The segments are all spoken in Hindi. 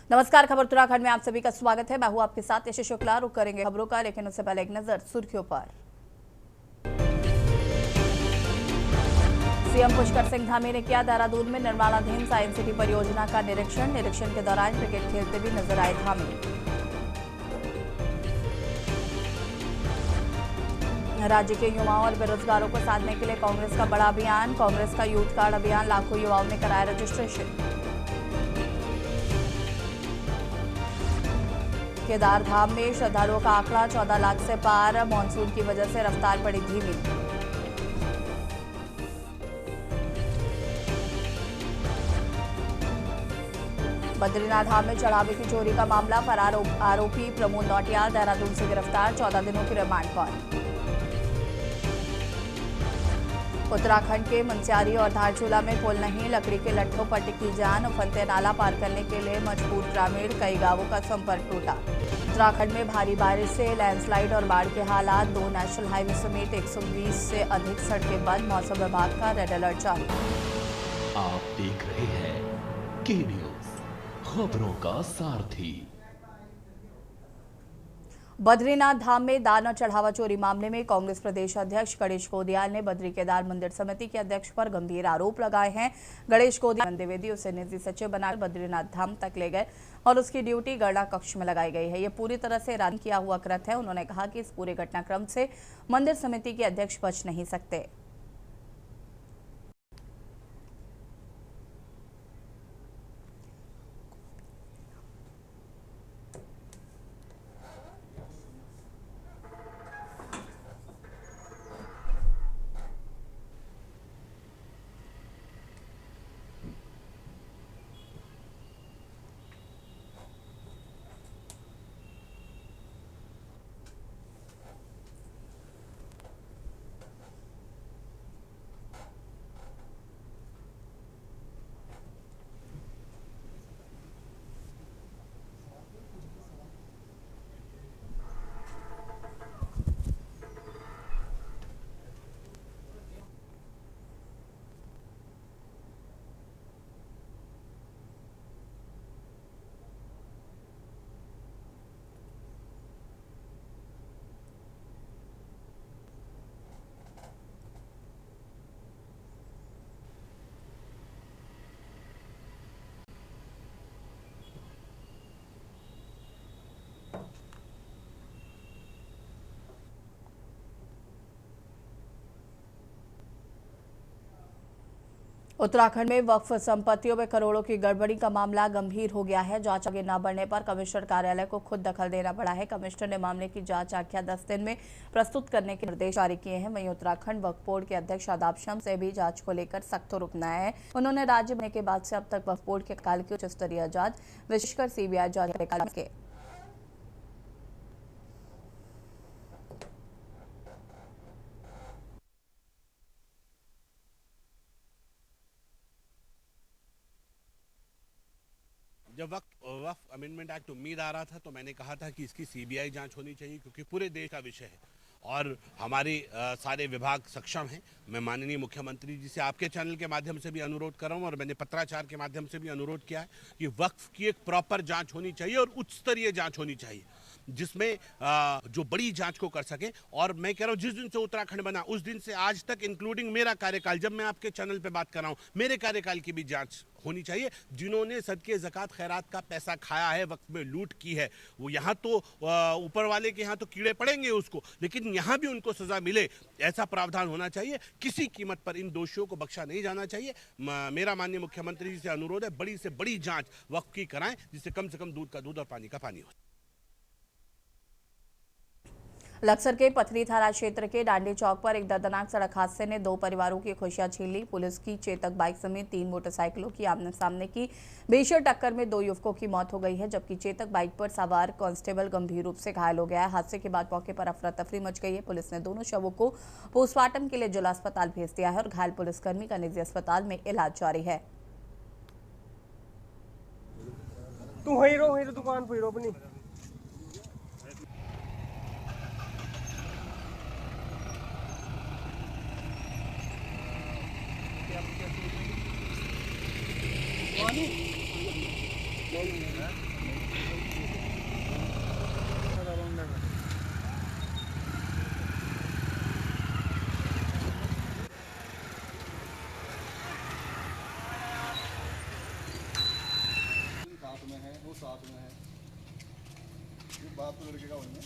नमस्कार, खबर उत्तराखंड में आप सभी का स्वागत है। मैं हूं आपके साथ यश शुक्ला। रुक करेंगे खबरों का, लेकिन उससे पहले एक नजर सुर्खियों पर। सीएम पुष्कर सिंह धामी ने किया देहरादून में निर्माणाधीन साइंस सिटी परियोजना का निरीक्षण के दौरान क्रिकेट खेलते भी नजर आए धामी। राज्य के युवाओं और बेरोजगारों को साधने के लिए कांग्रेस का बड़ा अभियान। कांग्रेस का यूथ कार्ड अभियान, लाखों युवाओं ने कराया रजिस्ट्रेशन। केदार धाम में श्रद्धालुओं का आंकड़ा 14 लाख से पार। मानसून की वजह से रफ्तार पड़ी धीमी। बद्रीनाथ धाम में चढ़ावे की चोरी का मामला, फरार आरोपी प्रमोद नौटियाल देहरादून से गिरफ्तार, 14 दिनों की रिमांड पर। उत्तराखंड के मुनस्यारी और धारचूला में पुल नहीं, लकड़ी के लट्ठों पर टिकी जान। उफनते नाला पार करने के लिए मजबूर ग्रामीण, कई गांवों का संपर्क टूटा। उत्तराखंड में भारी बारिश से लैंडस्लाइड और बाढ़ के हालात। 2 नेशनल हाईवे समेत 120 से अधिक सड़कें बंद। मौसम विभाग का रेड अलर्ट जारी। आप देख रहे हैं के न्यूज, खबरों का सारथी। बद्रीनाथ धाम में दान और चढ़ावा चोरी मामले में कांग्रेस प्रदेश अध्यक्ष गणेश गोदियाल ने बद्री केदार मंदिर समिति के अध्यक्ष पर गंभीर आरोप लगाए हैं। गणेश गोदियाल द्विवेदी उसे निजी सचिव बनाकर बद्रीनाथ धाम तक ले गए और उसकी ड्यूटी गणना कक्ष में लगाई गई है। ये पूरी तरह से राजनीति किया हुआ कृत्य है। उन्होंने कहा कि इस पूरे घटनाक्रम से मंदिर समिति के अध्यक्ष बच नहीं सकते। उत्तराखंड में वक्फ संपत्तियों में करोड़ों की गड़बड़ी का मामला गंभीर हो गया है। जांच आगे न बढ़ने पर कमिश्नर कार्यालय को खुद दखल देना पड़ा है। कमिश्नर ने मामले की जांच आख्या 10 दिन में प्रस्तुत करने के निर्देश जारी किए हैं। वहीं उत्तराखंड वक्फ बोर्ड के अध्यक्ष आदाब शम्स से भी जांच को लेकर सख्त रुख अपनाया है। उन्होंने राज्य बनने के बाद से अब तक वक्फ बोर्ड के काल की उच्च स्तरीय जांच, विशेषकर सीबीआई जांच के जब वक्फ अमेंडमेंट एक्ट उम्मीद आ रहा था तो मैंने कहा था कि इसकी सीबीआई जांच होनी चाहिए, क्योंकि पूरे देश का विषय है और हमारे सारे विभाग सक्षम हैं। मैं माननीय मुख्यमंत्री जी से आपके चैनल के माध्यम से भी अनुरोध कर रहा हूं और मैंने पत्राचार के माध्यम से भी अनुरोध किया है कि वक्फ की एक प्रॉपर जांच होनी चाहिए और उच्च स्तरीय जांच होनी चाहिए, जिसमें जो बड़ी जांच को कर सके। और मैं कह रहा हूं, जिस दिन से उत्तराखंड बना उस दिन से आज तक, इंक्लूडिंग मेरा कार्यकाल, जब मैं आपके चैनल पे बात कर रहा हूं, मेरे कार्यकाल की भी जांच होनी चाहिए। जिन्होंने सदके ज़कात खैरात का पैसा खाया है, वक्त में लूट की है, वो यहाँ तो ऊपर वाले के यहाँ तो कीड़े पड़ेंगे उसको, लेकिन यहाँ भी उनको सजा मिले, ऐसा प्रावधान होना चाहिए। किसी कीमत पर इन दोषियों को बख्शा नहीं जाना चाहिए। मेरा माननीय मुख्यमंत्री जी से अनुरोध है, बड़ी से बड़ी जांच वक्त की कराएं, जिससे कम से कम दूध का दूध और पानी का पानी हो। लक्सर के पथरी थाना क्षेत्र के डांडी चौक पर एक दर्दनाक सड़क हादसे ने 2 परिवारों की खुशियां छीन ली। पुलिस की चेतक बाइक समेत 3 मोटरसाइकिलों की आमने सामने की भीषण टक्कर में 2 युवकों की मौत हो गई है, जबकि चेतक बाइक पर सवार कांस्टेबल गंभीर रूप से घायल हो गया है। हादसे के बाद मौके पर अफरा तफरी मच गई है। पुलिस ने दोनों शवों को पोस्टमार्टम के लिए जिला अस्पताल भेज दिया है और घायल पुलिसकर्मी का निजी अस्पताल में इलाज जारी है। तू हीरो दुकान पर हीरो अपनी साथ में है, ये बाप के लड़के का वही है।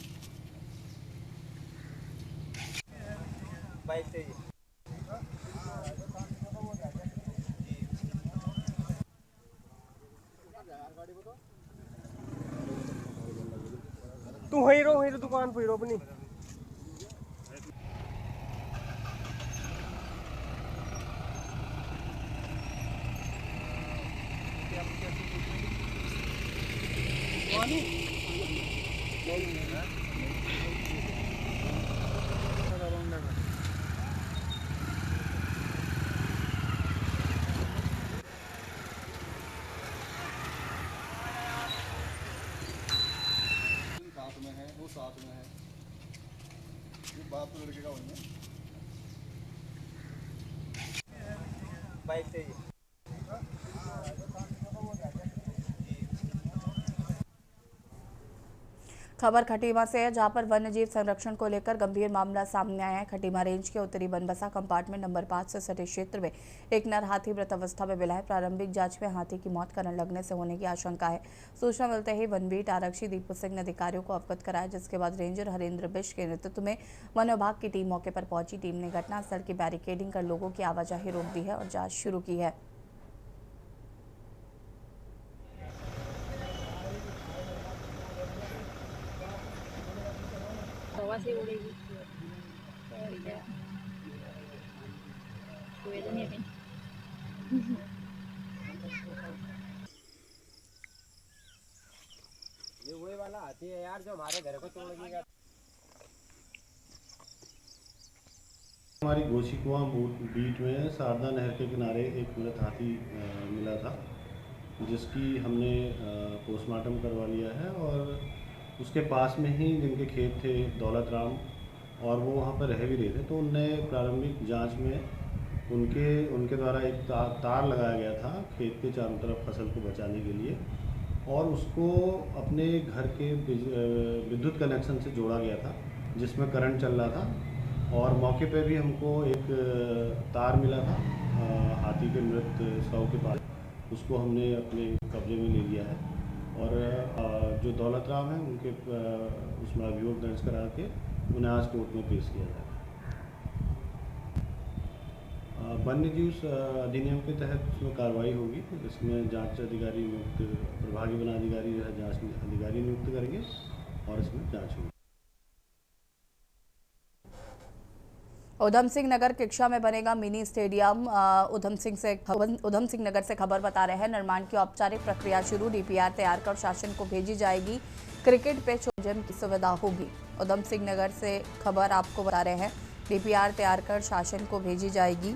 बाइक से ही तू वहीं रहो दुकान पे ही रहो अपनी। साथ में है, वो साथ में है, ये बाप के लड़के का वही है। बाइक से ही खबर खटीमा से है, जहां पर वन्यजीव संरक्षण को लेकर गंभीर मामला सामने आया है। खटीमा रेंज के उत्तरी बनबसा कंपार्टमेंट नंबर 5 से सटे क्षेत्र में एक नर हाथी मृत अवस्था में मिला है। प्रारंभिक जांच में हाथी की मौत करंट लगने से होने की आशंका है। सूचना मिलते ही वनबीट आरक्षी दीपू सिंह ने अधिकारियों को अवगत कराया, जिसके बाद रेंजर हरेंद्र बिश के नेतृत्व में वन विभाग की टीम मौके पर पहुंची। टीम ने घटनास्थल की बैरिकेडिंग कर लोगों की आवाजाही रोक दी है और जाँच शुरू की है। हवा से उड़ेगी और क्या कोई तो नहीं है। ये वही वाला हाथी है यार जो हमारे घर को तोड़ देगा। हमारी गोशी कुआं बीट में शारदा नहर के किनारे एक मृत हाथी मिला था, जिसकी हमने पोस्टमार्टम करवा लिया है और उसके पास में ही जिनके खेत थे दौलत राम, और वो वहाँ पर रह भी रहे थे, तो उनने प्रारंभिक जांच में उनके द्वारा एक तार लगाया गया था खेत के चारों तरफ फसल को बचाने के लिए, और उसको अपने घर के विद्युत कनेक्शन से जोड़ा गया था जिसमें करंट चल रहा था। और मौके पे भी हमको एक तार मिला था हाथी के मृत शव के पास, उसको हमने अपने कब्जे में ले लिया है और जो दौलत राम है उनके उसमें अभियोग दर्ज करा के उन्हें आज कोर्ट में पेश किया जाएगा। वन्यजीव अधिनियम के तहत उसमें कार्रवाई होगी, इसमें जांच अधिकारी नियुक्त, प्रभागी वन अधिकारी जो है जांच अधिकारी नियुक्त करेंगे और इसमें जांच होगी। उधम सिंह नगर किक्षा में बनेगा मिनी स्टेडियम। उधम सिंह नगर से खबर बता रहे हैं, निर्माण की औपचारिक प्रक्रिया शुरू। डीपीआर तैयार कर शासन को भेजी जाएगी। क्रिकेट पिच और जिम की सुविधा होगी। उधम सिंह नगर से खबर आपको बता रहे हैं, डीपीआर तैयार कर शासन को भेजी जाएगी।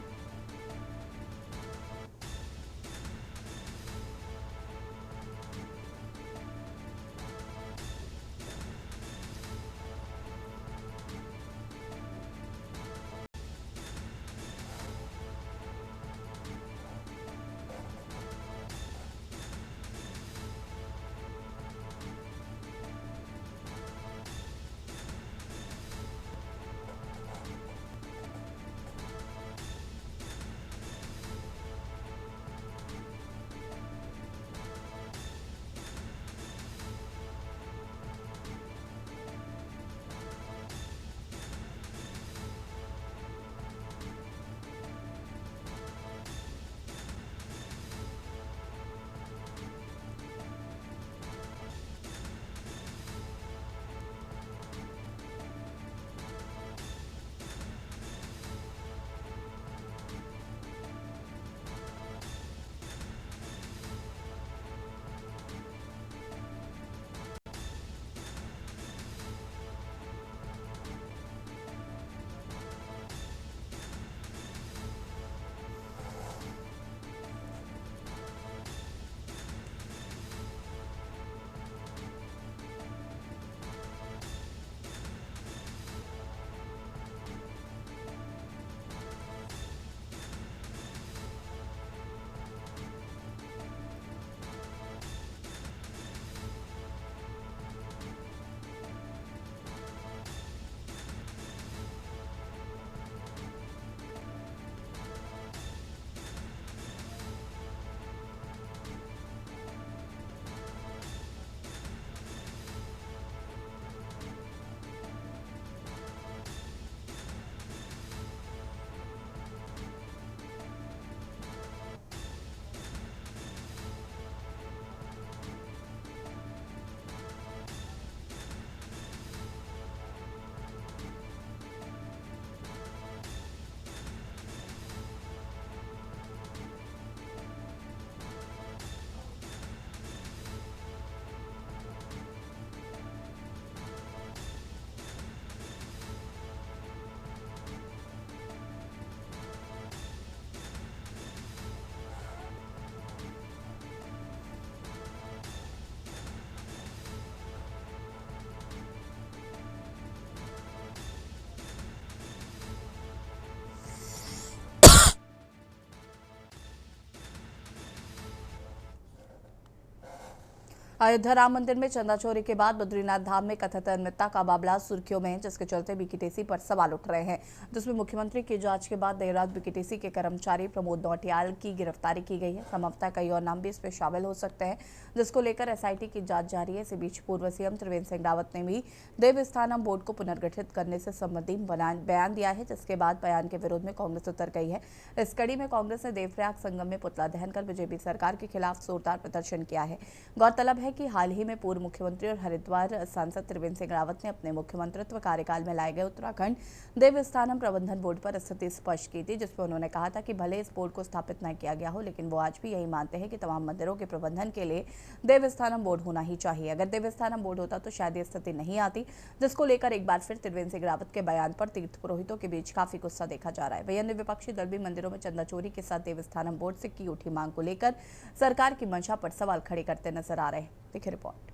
अयोध्या राम मंदिर में चंदा चोरी के बाद बद्रीनाथ धाम में कथित अनियमितता का मामला सुर्खियों में है, जिसके चलते बीकेटीसी पर सवाल उठ रहे हैं, जिसमें मुख्यमंत्री की जांच के बाद देर रात बीकेटीसी के कर्मचारी प्रमोद नौटियाल की गिरफ्तारी की गई है। संभवतः कई और नाम भी इसमें शामिल हो सकते हैं, जिसको लेकर एसआईटी की जांच जारी है। इसी बीच पूर्व सीएम त्रिवेंद्र सिंह रावत ने भी देवस्थानम बोर्ड को पुनर्गठित करने से संबंधित बयान दिया है, जिसके बाद बयान के विरोध में कांग्रेस उतर गई है। इस कड़ी में कांग्रेस ने देवप्रयाग संगम में पुतला दहन कर बीजेपी सरकार के खिलाफ जोरदार प्रदर्शन किया है। गौरतलब है कि हाल ही में पूर्व मुख्यमंत्री और हरिद्वार सांसद त्रिवेंद्र सिंह रावत ने अपने मुख्यमंत्रित्व कार्यकाल में लाए गए उत्तराखंड देवस्थानम प्रबंधन बोर्ड पर स्थिति स्पष्ट की थी, जिसमें उन्होंने कहा था कि भले इस बोर्ड को स्थापित न किया गया हो, लेकिन वो आज भी यही मानते हैं कि तमाम मंदिरों के प्रबंधन के लिए देवस्थानम बोर्ड होना ही चाहिए। अगर देवस्थानम बोर्ड होता तो शायद ये स्थिति नहीं आती, जिसको लेकर एक बार फिर त्रिवेंद्र सिंह रावत के बयान पर तीर्थ पुरोहितों के बीच काफी गुस्सा देखा जा रहा है। वहीं अन्य विपक्षी दल भी मंदिरों में चंदा चोरी के साथ देवस्थानम बोर्ड से की उठी मांग को लेकर सरकार की मंशा पर सवाल खड़े करते नजर आ रहे हैं। देखिए रिपोर्ट।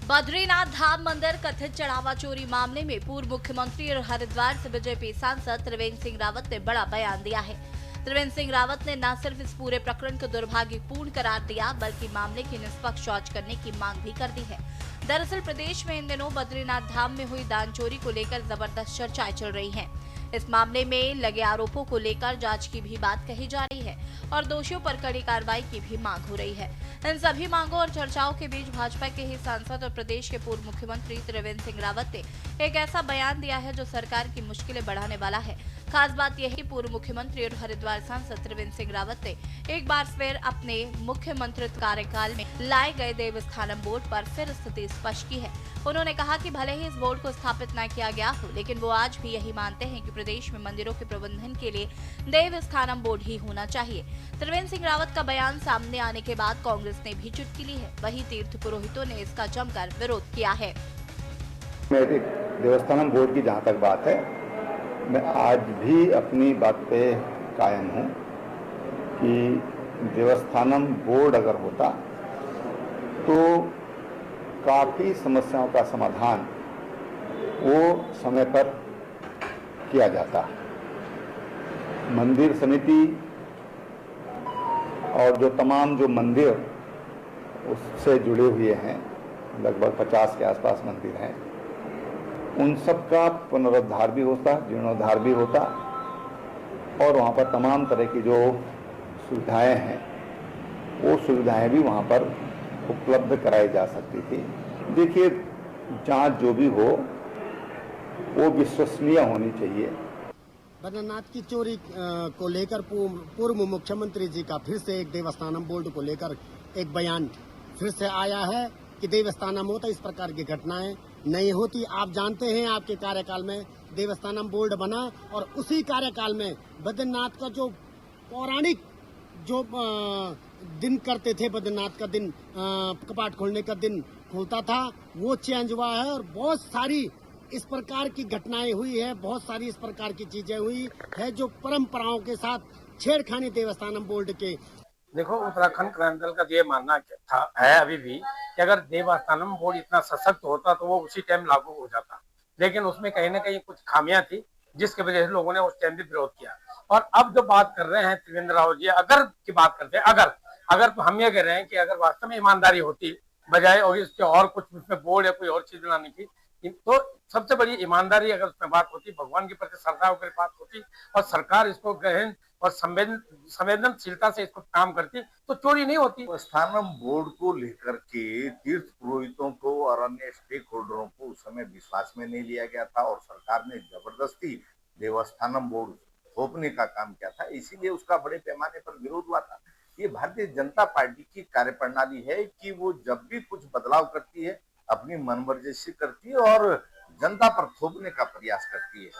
बद्रीनाथ धाम मंदिर कथित चढ़ावा चोरी मामले में पूर्व मुख्यमंत्री और हरिद्वार से बीजेपी सांसद त्रिवेंद्र सिंह रावत ने बड़ा बयान दिया है। त्रिवेंद्र सिंह रावत ने न सिर्फ इस पूरे प्रकरण को दुर्भाग्यपूर्ण करार दिया, बल्कि मामले की निष्पक्ष जांच करने की मांग भी कर दी है। दरअसल प्रदेश में इन दिनों बद्रीनाथ धाम में हुई दान चोरी को लेकर जबरदस्त चर्चाएं चल रही हैं। इस मामले में लगे आरोपों को लेकर जांच की भी बात कही जा रही है और दोषियों पर कड़ी कार्रवाई की भी मांग हो रही है। इन सभी मांगों और चर्चाओं के बीच भाजपा के ही सांसद और प्रदेश के पूर्व मुख्यमंत्री त्रिवेंद्र सिंह रावत ने एक ऐसा बयान दिया है जो सरकार की मुश्किलें बढ़ाने वाला है। खास बात यह है कि पूर्व मुख्यमंत्री और हरिद्वार सांसद त्रिवेंद्र सिंह रावत ने एक बार फिर अपने मुख्यमंत्रित्व कार्यकाल में लाए गए देवस्थानम बोर्ड पर फिर स्थिति स्पष्ट की है। उन्होंने कहा कि भले ही इस बोर्ड को स्थापित न किया गया हो, लेकिन वो आज भी यही मानते हैं कि प्रदेश में मंदिरों के प्रबंधन के लिए देवस्थानम बोर्ड ही होना चाहिए। त्रिवेंद्र सिंह रावत का बयान सामने आने के बाद कांग्रेस ने भी चुटकी ली है। वहीं तीर्थ पुरोहितों ने इसका जमकर विरोध किया है। मेरे देवस्थानम बोर्ड की जहाँ तक बात है, मैं आज भी अपनी बात पे कायम हूँ कि देवस्थानम बोर्ड अगर होता तो काफ़ी समस्याओं का समाधान वो समय पर किया जाता। मंदिर समिति और जो तमाम जो मंदिर उससे जुड़े हुए हैं, लगभग 50 के आसपास मंदिर हैं, उन सब का पुनरुद्धार भी होता, जीर्णोद्धार भी होता और वहाँ पर तमाम तरह की जो सुविधाएं हैं वो सुविधाएं भी वहाँ पर उपलब्ध कराई जा सकती थी। देखिए, जांच जो भी हो वो विश्वसनीय होनी चाहिए। बद्रीनाथ की चोरी को लेकर पूर्व मुख्यमंत्री जी का फिर से एक देवस्थानम बोर्ड को लेकर एक बयान फिर से आया है कि देवस्थानम होता इस प्रकार की घटनाएं नहीं होती। आप जानते हैं आपके कार्यकाल में देवस्थानम बोर्ड बना और उसी कार्यकाल में बद्रीनाथ का जो पौराणिक जो दिन करते थे, बद्रीनाथ का दिन कपाट खोलने का दिन खुलता था, वो चेंज हुआ है और बहुत सारी इस प्रकार की घटनाएं हुई है, बहुत सारी इस प्रकार की चीजें हुई है जो परंपराओं के साथ छेड़खानी देवस्थानम बोर्ड के। देखो, उत्तराखंड क्रांति दल का ये मानना था है अभी भी कि अगर देवस्थानम बोर्ड इतना सशक्त होता तो वो उसी टाइम लागू हो जाता, लेकिन उसमें कहीं ना कहीं कुछ खामियां थी जिसकी वजह से लोगों ने उस टाइम भी विरोध किया। और अब जो बात कर रहे हैं त्रिवेंद्र रावत जी, अगर की बात करते हैं, अगर तो हम ये कह रहे हैं कि अगर वास्तव में ईमानदारी होती बजाय और इसके और कुछ उसमें बोर्ड या कोई और चीज बनाने की, तो सबसे बड़ी ईमानदारी अगर उसमें बात होती, भगवान के प्रति श्रद्धा होकर बात होती और सरकार इसको गहन और संवेदनशीलता से इसको काम करती तो चोरी नहीं होती। देवस्थानम बोर्ड को लेकर के तीर्थ पुरोहितों को और अन्य स्टेक होल्डरों को उस समय विश्वास में नहीं लिया गया था और सरकार ने जबरदस्ती देवस्थानम बोर्ड थोपने का काम किया था, इसीलिए उसका बड़े पैमाने पर विरोध हुआ था। ये भारतीय जनता पार्टी की कार्यप्रणाली है कि वो जब भी कुछ बदलाव करती है अपनी मनमर्जी से करती है और जनता पर थोपने का प्रयास करती है।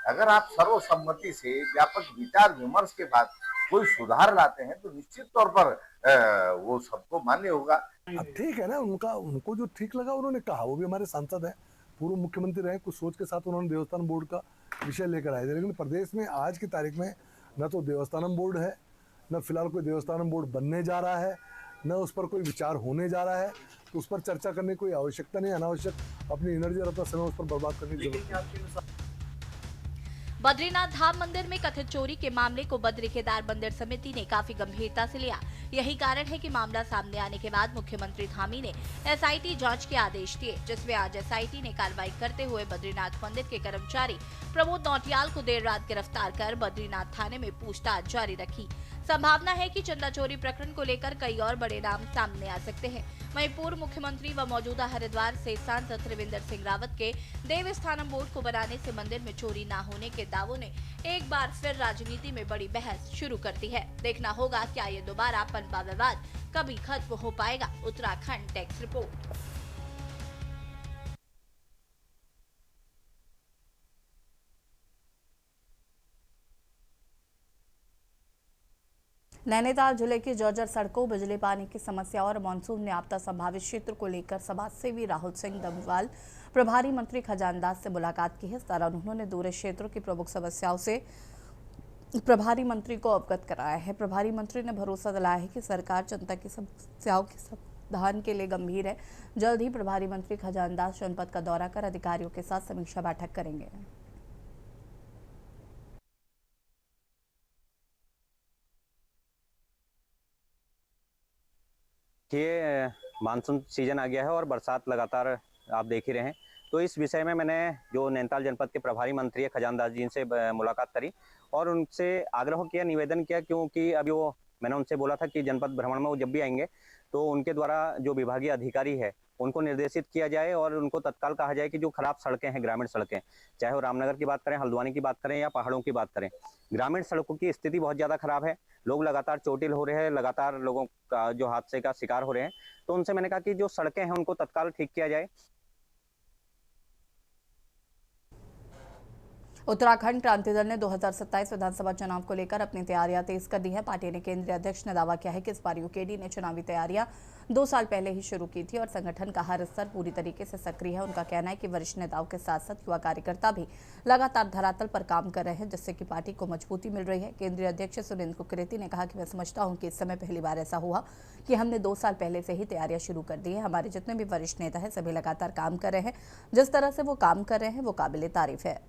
अगर आप सर्वसम्मति से व्यापक विचार विमर्श के बाद कोई सुधार लाते हैं तो निश्चित तौर पर वो सबको मान्य होगा। अब ठीक है ना, उनको जो ठीक लगा उन्होंने कहा, वो भी हमारे सांसद हैं, पूर्व मुख्यमंत्री रहे, कुछ सोच के साथ उन्होंने देवस्थान बोर्ड का विषय लेकर आए थे। लेकिन प्रदेश में आज की तारीख में न तो देवस्थानम बोर्ड है, न फिलहाल कोई देवस्थानम बोर्ड बनने जा रहा है, न उस पर कोई विचार होने जा रहा है, तो उस पर चर्चा करने की कोई आवश्यकता नहीं, अनावश्यक अपनी एनर्जी और अपना समय उस पर बर्बाद करने की जरूरत है। बद्रीनाथ धाम मंदिर में कथित चोरी के मामले को बद्री केदार मंदिर समिति ने काफी गंभीरता से लिया। यही कारण है कि मामला सामने आने के बाद मुख्यमंत्री धामी ने एसआईटी जांच के आदेश दिए, जिसमें आज एसआईटी ने कार्रवाई करते हुए बद्रीनाथ मंदिर के कर्मचारी प्रमोद नौटियाल को देर रात गिरफ्तार कर बद्रीनाथ थाने में पूछताछ जारी रखी। संभावना है कि चंदा चोरी प्रकरण को लेकर कई और बड़े नाम सामने आ सकते हैं। वहीं पूर्व मुख्यमंत्री व मौजूदा हरिद्वार से सांसद त्रिवेंद्र सिंह रावत के देवस्थानम बोर्ड को बनाने से मंदिर में चोरी न होने के दावों ने एक बार फिर राजनीति में बड़ी बहस शुरू कर दी है। देखना होगा क्या ये दोबारा पनपा विवाद कभी खत्म हो पाएगा। Uttarakhand desk report. नैनीताल जिले की जर्जर सड़कों, बिजली पानी की समस्या और मानसून में आपदा संभावित क्षेत्र को लेकर समाज सेवी राहुल सिंह दमवाल प्रभारी मंत्री खजानदास से मुलाकात की है। इस दौरान उन्होंने दूर क्षेत्रों की प्रमुख समस्याओं से प्रभारी मंत्री को अवगत कराया है। प्रभारी मंत्री ने भरोसा दिलाया है कि सरकार जनता की समस्याओं के समाधान के लिए गंभीर है। जल्द ही प्रभारी मंत्री खजानदास जनपद का दौरा कर अधिकारियों के साथ समीक्षा बैठक करेंगे। ये मानसून सीजन आ गया है और बरसात लगातार आप देख ही रहे हैं, तो इस विषय में मैंने जो नैनीताल जनपद के प्रभारी मंत्री है खजानदास जी से मुलाकात करी और उनसे आग्रह किया, निवेदन किया, क्योंकि अभी वो मैंने उनसे बोला था कि जनपद भ्रमण में वो जब भी आएंगे तो उनके द्वारा जो विभागीय अधिकारी है उनको निर्देशित किया जाए और उनको तत्काल कहा जाए कि जो खराब सड़कें हैं, ग्रामीण सड़कें, चाहे वो रामनगर की बात करें, हल्द्वानी की बात करें या पहाड़ों की बात करें, ग्रामीण सड़कों की स्थिति बहुत ज़्यादा खराब है। लोग लगातार चोटिल हो रहे हैं, लगातार लोगों का जो हादसे का शिकार हो रहे हैं। तो उनसे मैंने कहा कि जो सड़कें हैं उनको तत्काल ठीक किया जाए। उत्तराखंड क्रांति दल ने 2027 विधानसभा चुनाव को लेकर अपनी तैयारियां तेज कर दी है। पार्टी ने केंद्रीय अध्यक्ष ने दावा किया है कि इस बार यूकेडी ने चुनावी तैयारियां 2 साल पहले ही शुरू की थी और संगठन का हर स्तर पूरी तरीके से सक्रिय है। उनका कहना है कि वरिष्ठ नेताओं के साथ साथ युवा कार्यकर्ता भी लगातार धरातल पर काम कर रहे हैं, जिससे कि पार्टी को मजबूती मिल रही है। केंद्रीय अध्यक्ष सुरेंद्र कुकरेती ने कहा कि मैं समझता हूं कि इस समय पहली बार ऐसा हुआ कि हमने 2 साल पहले से ही तैयारियां शुरू कर दी है। हमारे जितने भी वरिष्ठ नेता हैं सभी लगातार काम कर रहे हैं। जिस तरह से वो काम कर रहे हैं वो काबिले तारीफ है।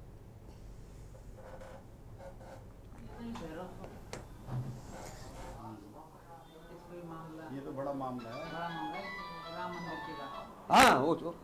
ये तो बड़ा मामला है। हाँ वो तो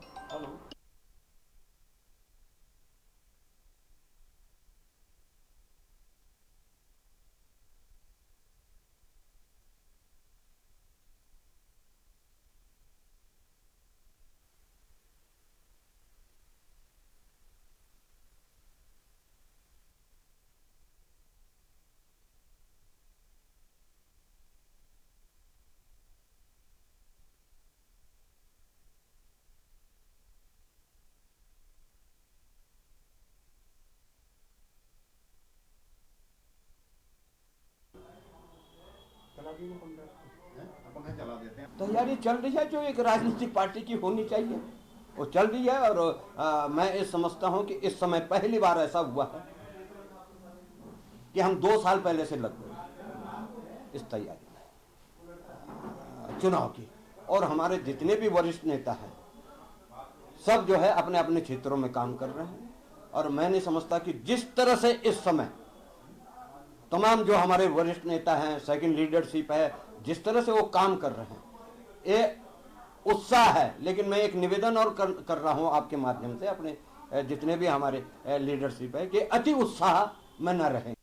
तैयारी चल रही है जो एक राजनीतिक पार्टी की होनी चाहिए, वो चल रही है। और मैं ये समझता हूं कि इस समय पहली बार ऐसा हुआ है कि हम 2 साल पहले से लग गए इस तैयारी में चुनाव की। और हमारे जितने भी वरिष्ठ नेता हैं सब जो है अपने अपने क्षेत्रों में काम कर रहे हैं। और मैं नहीं समझता कि जिस तरह से इस समय तमाम जो हमारे वरिष्ठ नेता हैं, सेकंड लीडरशिप है, जिस तरह से वो काम कर रहे हैं, ये उत्साह है। लेकिन मैं एक निवेदन और कर रहा हूं आपके माध्यम से अपने जितने भी हमारे लीडरशिप है कि अति उत्साह में न रहे।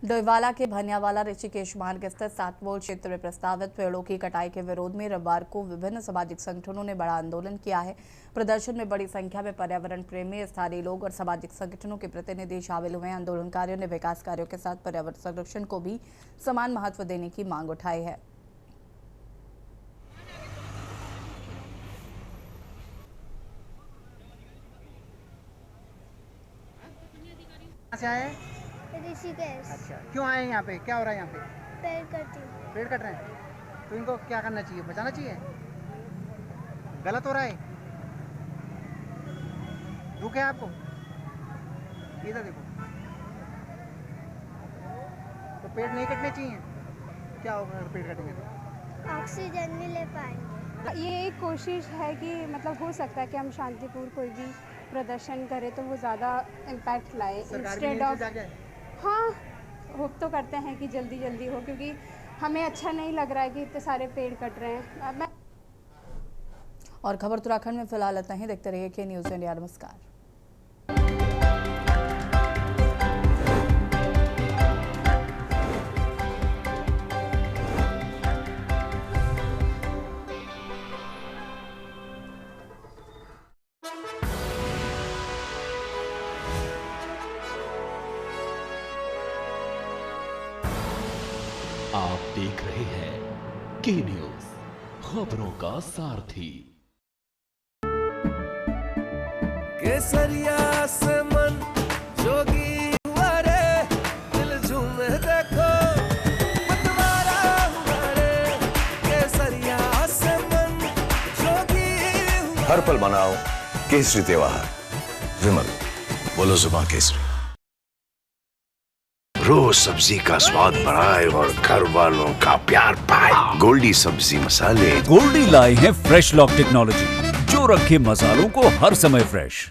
डोईवाला के भनियावाला ऋषिकेश मार्ग स्थित 7 वोल्ट क्षेत्र में प्रस्तावित पेड़ों की कटाई के विरोध में रविवार को विभिन्न सामाजिक संगठनों ने बड़ा आंदोलन किया है। प्रदर्शन में बड़ी संख्या में पर्यावरण प्रेमी, स्थानीय लोग और सामाजिक संगठनों के प्रतिनिधि शामिल हुए। आंदोलनकारियों ने विकास कार्यों के साथ पर्यावरण संरक्षण को भी समान महत्व देने की मांग उठाई है। ऋषिकेश। अच्छा, क्यों आए यहाँ पे? क्या हो रहा है यहाँ पे? पेड़ कट रहे हैं। तो इनको क्या करना चाहिए? बचाना चाहिए? गलत हो रहा है? दुख है आपको? इधर देखो, तो पेड़ नहीं कटने चाहिए। क्या होगा अगर पेड़ कटेंगे तो? ऑक्सीजन नहीं ले पाएंगे। ये एक कोशिश है कि मतलब हो सकता है कि हम शांतिपूर्ण कोई भी प्रदर्शन करे तो वो ज़्यादा इम्पैक्ट लाए इंस्टेड ऑफ। हाँ, होप तो करते हैं कि जल्दी जल्दी हो, क्योंकि हमें अच्छा नहीं लग रहा है कि इतने सारे पेड़ कट रहे हैं। और खबर उत्तराखंड में फिलहाल इतना ही। देखते रहिए के न्यूज़ इंडिया। नमस्कार। आप देख रहे हैं के न्यूज़, खबरों का सारथी। केसरिया से मन जोगी हुआ रे, दिल झूमे देखो पतवारा हुआ रे। केसरिया से मन जोगी हुआ। हर पल मनाओ केसरी त्योहार। विमल, बोलो जुबान केसरी। रोज सब्जी का स्वाद बढ़ाए और घर वालों का प्यार पाए। गोल्डी सब्जी मसाले। गोल्डी लाए हैं फ्रेश लॉक टेक्नोलॉजी, जो रखे मसालों को हर समय फ्रेश।